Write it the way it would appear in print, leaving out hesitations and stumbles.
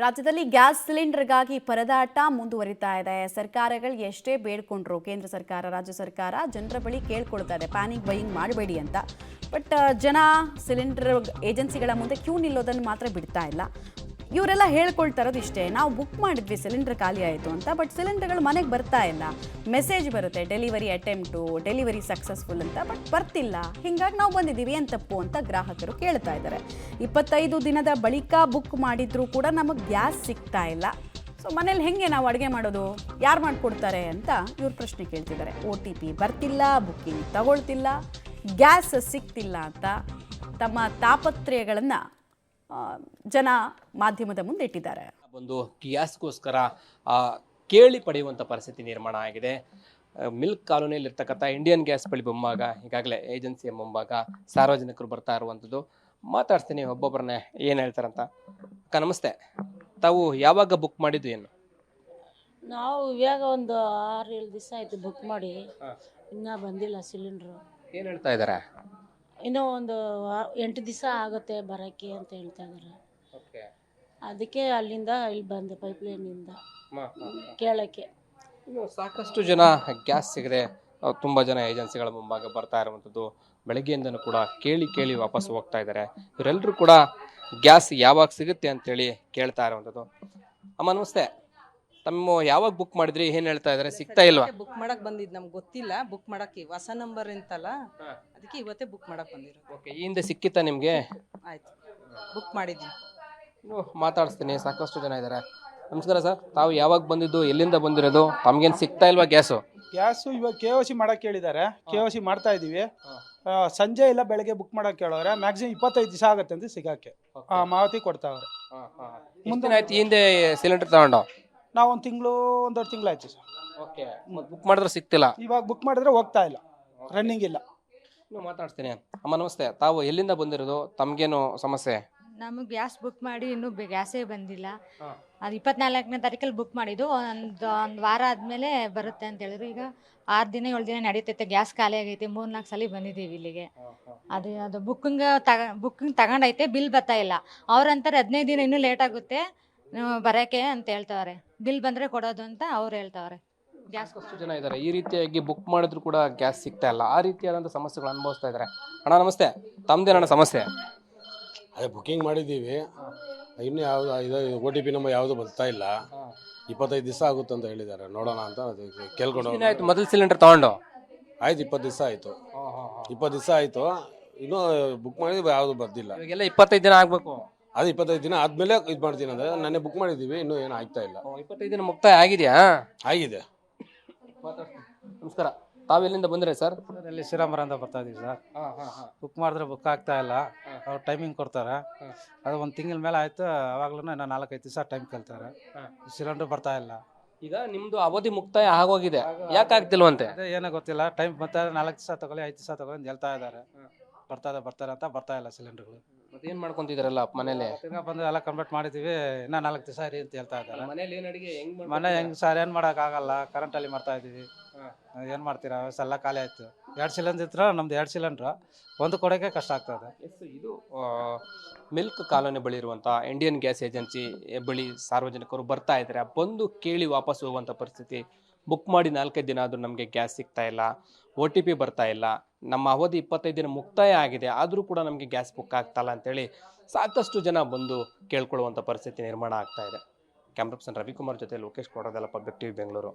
ರಾಜ್ಯದಲ್ಲಿ ಗ್ಯಾಸ್ ಸಿಲಿಂಡರ್ಗಾಗಿ ಪರದಾಟ ಮುಂದುವರಿತಾ ಇದೆ. ಸರ್ಕಾರಗಳು ಎಷ್ಟೇ ಬೇಡ್ಕೊಂಡ್ರು ಕೇಂದ್ರ ಸರ್ಕಾರ, ರಾಜ್ಯ ಸರ್ಕಾರ ಜನರ ಬಳಿ ಕೇಳ್ಕೊಳ್ತಾ ಇದೆ ಪ್ಯಾನಿಕ್ ಬೈಯಿಂಗ್ ಮಾಡಬೇಡಿ ಅಂತ. ಬಟ್ ಜನ ಸಿಲಿಂಡರ್ ಏಜೆನ್ಸಿಗಳ ಮುಂದೆ ಕ್ಯೂ ನಿಲ್ಲೋದನ್ನು ಮಾತ್ರ ಬಿಡ್ತಾ ಇಲ್ಲ. ಇವರೆಲ್ಲ ಹೇಳ್ಕೊಳ್ತಾ ಇರೋದು ಇಷ್ಟೇ, ನಾವು ಬುಕ್ ಮಾಡಿದ್ವಿ ಸಿಲಿಂಡರ್ ಖಾಲಿ ಆಯಿತು ಅಂತ, ಬಟ್ ಸಿಲಿಂಡರ್ಗಳು ಮನೆಗೆ ಬರ್ತಾ ಇಲ್ಲ. ಮೆಸೇಜ್ ಬರುತ್ತೆ ಡೆಲಿವರಿ ಅಟೆಂಪ್ಟು, ಡೆಲಿವರಿ ಸಕ್ಸಸ್ಫುಲ್ ಅಂತ, ಬಟ್ ಬರ್ತಿಲ್ಲ. ಹಿಂಗಾಗಿ ನಾವು ಬಂದಿದ್ದೀವಿ ಏನು ತಪ್ಪು ಅಂತ ಗ್ರಾಹಕರು ಕೇಳ್ತಾ ಇದ್ದಾರೆ. 25 ದಿನದ ಬಳಿಕ ಬುಕ್ ಮಾಡಿದ್ರೂ ಕೂಡ ನಮಗೆ ಗ್ಯಾಸ್ ಸಿಗ್ತಾ ಇಲ್ಲ. ಸೊ ಮನೇಲಿ ಹೆಂಗೆ ನಾವು ಅಡುಗೆ ಮಾಡೋದು, ಯಾರು ಮಾಡಿಕೊಡ್ತಾರೆ ಅಂತ ಇವ್ರು ಪ್ರಶ್ನೆ ಕೇಳ್ತಿದ್ದಾರೆ. OTP ಬರ್ತಿಲ್ಲ, ಬುಕ್ಕಿಂಗ್ ತಗೊಳ್ತಿಲ್ಲ, ಗ್ಯಾಸ್ ಸಿಗ್ತಿಲ್ಲ ಅಂತ ತಮ್ಮ ತಾಪತ್ರಯಗಳನ್ನು ಜನ ಮಾಧ್ಯಮದ ಮುಂದೆ ಇಟ್ಟಿದ್ದಾರೆ. ಒಂದು ಗ್ಯಾಸ್ಗೋಸ್ಕರ ಕೇಳಿ ಪಡೆಯುವಂಥ ಪರಿಸ್ಥಿತಿ ನಿರ್ಮಾಣ ಆಗಿದೆ. ಮಿಲ್ಕ್ ಕಾಲೋನಿಯಲ್ಲಿರ್ತಕ್ಕಂಥ ಇಂಡಿಯನ್ ಗ್ಯಾಸ್ ಬಳಿ ಮುಂಭಾಗ ಈಗಾಗಲೇ ಏಜೆನ್ಸಿಯ ಮುಂಭಾಗ ಸಾರ್ವಜನಿಕರು ಬರ್ತಾ ಇರುವಂಥದ್ದು. ಮಾತಾಡ್ತೀನಿ ಒಬ್ಬೊಬ್ಬರನ್ನೇ ಏನು ಹೇಳ್ತಾರಂತ. ಅಕ್ಕ ನಮಸ್ತೆ, ತಾವು ಯಾವಾಗ ಬುಕ್ ಮಾಡಿದ್ದು ಏನು? ನಾವು ಇವಾಗ ಒಂದು 6-7 ದಿವಸ ಆಯ್ತು ಬುಕ್ ಮಾಡಿ, ಇನ್ನೂ ಬಂದಿಲ್ಲ ಸಿಲಿಂಡ್ರು. ಏನು ಹೇಳ್ತಾ ಇದ್ದಾರೆ? ಇನ್ನೂ ಒಂದು 8 ದಿವಸ ಆಗುತ್ತೆ ಬರೋಕ್ಕೆ ಅಂತ ಹೇಳ್ತಾ ಇದ್ದಾರೆ. ಅದಕ್ಕೆ ಅಲ್ಲಿಂದ ಇಲ್ಲಿ ಬಂದೆ ಪೈಪ್ಲೈನಿಂದ ಕೇಳೋಕ್ಕೆ. ಇನ್ನು ಸಾಕಷ್ಟು ಜನ ಗ್ಯಾಸ್ ಸಿಗದೆ ತುಂಬ ಜನ ಏಜೆನ್ಸಿಗಳ ಮುಂಭಾಗ ಬರ್ತಾ ಇರುವಂಥದ್ದು. ಬೆಳಗ್ಗೆಯಿಂದನೂ ಕೂಡ ಕೇಳಿ ಕೇಳಿ ವಾಪಸ್ ಹೋಗ್ತಾ ಇದ್ದಾರೆ. ಇವರೆಲ್ಲರೂ ಕೂಡ ಗ್ಯಾಸ್ ಯಾವಾಗ ಸಿಗುತ್ತೆ ಅಂತೇಳಿ ಕೇಳ್ತಾ ಇರುವಂಥದ್ದು. ಅಮ್ಮ ನಮಸ್ತೆ, ತಮ್ಮ ಯಾವಾಗ ಬುಕ್ ಮಾಡಿದ್ರಿ, ಏನು ಹೇಳ್ತಾ ಇದ್ದಾರೆ? ಸಿಗ್ತಾ ಇಲ್ವಾ? ಬುಕ್ ಮಾಡಕ್ ಬಂದಿದ್ದು ನಮ್ಗೆ ಗೊತ್ತಿಲ್ಲ. ಬುಕ್ ಮಾಡಕ್ಕೆ ಹೊಸ ನಂಬರ್ ಅಂತಲ್ಲ, ಅದಕ್ಕೆ ಇವತ್ತೇ ಬುಕ್ ಮಾಡಕ್ ಬಂದಿರೋ. ಓಕೆ, ಈ ಹಿಂದೆ ಸಿಕ್ಕಿತ್ತಾ ನಿಮಗೆ? ಆಯ್ತು, ಬುಕ್ ಮಾಡಿದ್ದೀನಿ. ಇನ್ನು ಮಾತಾಡಿಸ್ತೀನಿ, ಸಾಕಷ್ಟು ಜನ ಇದ್ದಾರೆ. ನಮಸ್ಕಾರ ಸರ್, ತಾವು ಯಾವಾಗ ಬಂದಿದ್ದು, ಎಲ್ಲಿಂದ ಬಂದಿರೋದು, ತಮ್ಗೇನು ಸಿಗ್ತಾ ಇಲ್ವಾ ಗ್ಯಾಸು? ಗ್ಯಾಸು ಇವಾಗ KYC ಮಾಡಕ್ಕೆ ಹೇಳಿದ್ದಾರೆ. KYC ಮಾಡ್ತಾ ಇದ್ದೀವಿ. ಸಂಜೆ ಇಲ್ಲ ಬೆಳಗ್ಗೆ ಬುಕ್ ಮಾಡಕ್ಕೆ ಕೇಳೋರೆ. ಮ್ಯಾಕ್ಸಿಮಮ್ 25 ದಿವಸ ಆಗುತ್ತೆ ಅಂತ ಸಿಗಕ್ಕೆ ಮಾಹಿತಿ ಕೊಡ್ತಾವ್ರೆ. ಮುಂದೆ ಆಯ್ತು ಈ ಹಿಂದೆ ಸಿಲಿಂಡರ್ ತಗೊಂಡು? ನಾವು 1 ತಿಂಗಳು 1.5 ತಿಂಗಳು ಆಯ್ತು ಸರ್. ಓಕೆ, ಬುಕ್ ಮಾಡಿದ್ರೆ ಸಿಗ್ತಿಲ್ಲ? ಇವಾಗ ಬುಕ್ ಮಾಡಿದ್ರೆ ಹೋಗ್ತಾ ಇಲ್ಲ, ರನ್ನಿಂಗ್ ಇಲ್ಲ. ಇನ್ನು ಮಾತಾಡ್ತೀನಿ. ಅಮ್ಮ ನಮಸ್ತೆ, ತಾವು ಎಲ್ಲಿಂದ ಬಂದಿರೋದು, ತಮ್ಗೇನು ಸಮಸ್ಯೆ? ನಮಗೆ ಗ್ಯಾಸ್ ಬುಕ್ ಮಾಡಿ ಇನ್ನೂ ಗ್ಯಾಸೇ ಬಂದಿಲ್ಲ. ಅದು 24ನೇ ತಾರೀಕಲ್ಲಿ ಬುಕ್ ಮಾಡಿದ್ದು. ಒಂದು ವಾರ ಆದಮೇಲೆ ಬರುತ್ತೆ ಅಂತ ಹೇಳಿದ್ರು. ಈಗ 6 ದಿನ 7 ದಿನ ನಡೀತೈತೆ. ಗ್ಯಾಸ್ ಖಾಲಿ ಆಗೈತೆ. 3-4 ಸಲ ಬಂದಿದ್ದೀವಿ ಇಲ್ಲಿಗೆ. ಅದು ಬುಕ್ಕಿಂಗ್ ತಗೊಂಡೈತೆ, ಬಿಲ್ ಬರ್ತಾ ಇಲ್ಲ. ಅವ್ರಂತಾರೆ 15 ದಿನ ಇನ್ನೂ ಲೇಟ್ ಆಗುತ್ತೆ ಬರೋಕ್ಕೆ ಅಂತ ಹೇಳ್ತಾವ್ರೆ. ಬಿಲ್ ಬಂದರೆ ಕೊಡೋದು ಅಂತ ಅವ್ರು ಹೇಳ್ತಾವ್ರೆ. ಗ್ಯಾಸ್ ಎಷ್ಟು ಜನ ಇದ್ದಾರೆ ಈ ರೀತಿಯಾಗಿ ಬುಕ್ ಮಾಡಿದ್ರು ಕೂಡ ಗ್ಯಾಸ್ ಸಿಗ್ತಾ ಇಲ್ಲ, ಆ ರೀತಿಯಾದಂಥ ಸಮಸ್ಯೆಗಳು ಅನುಭವಿಸ್ತಾ ಇದ್ದಾರೆ. ಅಣ್ಣ ನಮಸ್ತೆ, ತಮ್ಮದೇನಣ್ಣ ಸಮಸ್ಯೆ? ಅದೇ ಬುಕ್ಕಿಂಗ್ ಮಾಡಿದ್ದೀವಿ, ಇನ್ನೂ ಯಾವುದು ಇದು OTP ನಂಬರ್ ಯಾವುದು ಬರ್ತಾ ಇಲ್ಲ. 25 ದಿವಸ ಆಗುತ್ತೆ ಅಂತ ಹೇಳಿದ್ದಾರೆ. ನೋಡೋಣ ಅಂತ ಕೇಳ್ಕೊಂಡು. ಆಯ್ತು ಮೊದಲು ಸಿಲಿಂಡರ್ ತಗೊಂಡು? ಆಯ್ತು, 20 ದಿವಸ ಆಯಿತು. 20 ದಿವಸ ಆಯಿತು, ಇನ್ನೂ ಬುಕ್ ಮಾಡಿದ್ವಿ, ಯಾವುದು ಬರ್ದಿಲ್ಲ. ಇವಾಗೆಲ್ಲ 25 ದಿನ ಆಗಬೇಕು. ಅದು 25 ದಿನ ಆದಮೇಲೆ ಇದು ಮಾಡ್ತೀನಿ ಅಂದರೆ ನಾನೇ ಬುಕ್ ಮಾಡಿದ್ದೀವಿ, ಇನ್ನೂ ಏನು ಆಗ್ತಾ ಇಲ್ಲ. 25 ದಿನ ಮುಕ್ತಾಯ ಆಗಿದೆಯಾ? ಆಗಿದೆ. ನಮಸ್ಕಾರ, ತಾವೆಲ್ಲಿಂದ ಬಂದ್ರೆ ಸರ್? ಅಲ್ಲಿ ಶ್ರೀರಾಮರ ಅಂತ ಬರ್ತಾ ಇದೀವಿ ಸರ್. ಬುಕ್ ಮಾಡಿದ್ರೆ ಬುಕ್ ಆಗ್ತಾ ಇಲ್ಲ. ಅವ್ರು ಟೈಮಿಂಗ್ ಕೊಡ್ತಾರೆ. ಅದು 1 ತಿಂಗಳ ಮೇಲೆ ಆಯ್ತು. ಅವಾಗ್ಲೂ ಇನ್ನೂ 4-5 ದಿವಸ ಟೈಮ್ ಕೇಳ್ತಾರೆ. ಸಿಲಿಂಡರ್ ಬರ್ತಾ ಇಲ್ಲ. ಈಗ ನಿಮ್ದು ಅವಧಿ ಮುಕ್ತಾಯ ಆಗೋಗಿದೆ, ಯಾಕೆ ಆಗ್ತಿಲ್ವಂತೆ? ಅದೇ ಏನೋ ಗೊತ್ತಿಲ್ಲ. ಟೈಮ್ ಮತ್ತೆ 4 ದಿವಸ ತಗೊಳ್ಳಿ, 5 ದಿವಸ ತಗೊಳ್ಳಿ ಅಂತ ಹೇಳ್ತಾ ಇದ್ದಾರೆ. ಬರ್ತಾರೆ ಅಂತ ಬರ್ತಾ ಇಲ್ಲ ಸಿಲಿಂಡರ್ಗಳು. ಮತ್ತೆ ಏನ್ ಮಾಡ್ಕೊಂತಿದಾರಲ್ಲ ಮನೇಲಿ? ತಿರ್ಗಾ ಬಂದು ಎಲ್ಲ ಕಂಪ್ಲೀಟ್ ಮಾಡಿದ್ದೀವಿ, ಇನ್ನೂ 4 ದಿವಸ ಇರಿ ಅಂತ ಹೇಳ್ತಾ ಇದ್ದಾರೆ. ಮನೇಲಿ ಏನ್ ಅಡಿಗೆ ಮನೆ ಹೆಂಗ್ ಸರ್, ಏನು ಮಾಡೋಕ್ಕಾಗಲ್ಲ. ಕರೆಂಟಲ್ಲಿ ಮಾಡ್ತಾ ಇದ್ದೀವಿ. ಏನು ಮಾಡ್ತೀರಾ, ಎಲ್ಲ ಖಾಲಿ ಆಯಿತು. 2 ಸಿಲಿಂಡರ್ ಇದ್ರೆ ನಮ್ದು 2 ಸಿಲಿಂಡ್ರು ಒಂದು ಕೊಡೋಕ್ಕೆ ಕಷ್ಟ ಆಗ್ತದೆ. ಇದು ಮಿಲ್ಕ್ ಕಾಲೋನಿ ಬಳಿ ಇರುವಂಥ ಇಂಡಿಯನ್ ಗ್ಯಾಸ್ ಏಜೆನ್ಸಿ ಬಳಿ ಸಾರ್ವಜನಿಕರು ಬರ್ತಾ ಇದ್ದಾರೆ. ಬಂದು ಕೇಳಿ ವಾಪಸ್ ಹೋಗುವಂಥ ಪರಿಸ್ಥಿತಿ. ಬುಕ್ ಮಾಡಿ 4-5 ದಿನ ಆದರೂ ನಮಗೆ ಗ್ಯಾಸ್ ಸಿಗ್ತಾ ಇಲ್ಲ, OTP ಬರ್ತಾ ಇಲ್ಲ, ನಮ್ಮ ಅವಧಿ 25 ದಿನ ಮುಕ್ತಾಯ ಆಗಿದೆ, ಆದರೂ ಕೂಡ ನಮಗೆ ಗ್ಯಾಸ್ ಬುಕ್ ಆಗ್ತಾಯಿಲ್ಲ ಅಂತೇಳಿ ಸಾಕಷ್ಟು ಜನ ಬಂದು ಕೇಳ್ಕೊಳ್ಳುವಂಥ ಪರಿಸ್ಥಿತಿ ನಿರ್ಮಾಣ ಆಗ್ತಾ ಇದೆ. ಕ್ಯಾಮ್ರಾ ಪರ್ಸನ್ ರವಿಕುಮಾರ್ ಜೊತೆ ಲೋಕೇಶ್ ಕೊಡೋದೆಲ್ಲ ಪಬ್ಲಿಕ್ TV ಬೆಂಗಳೂರು.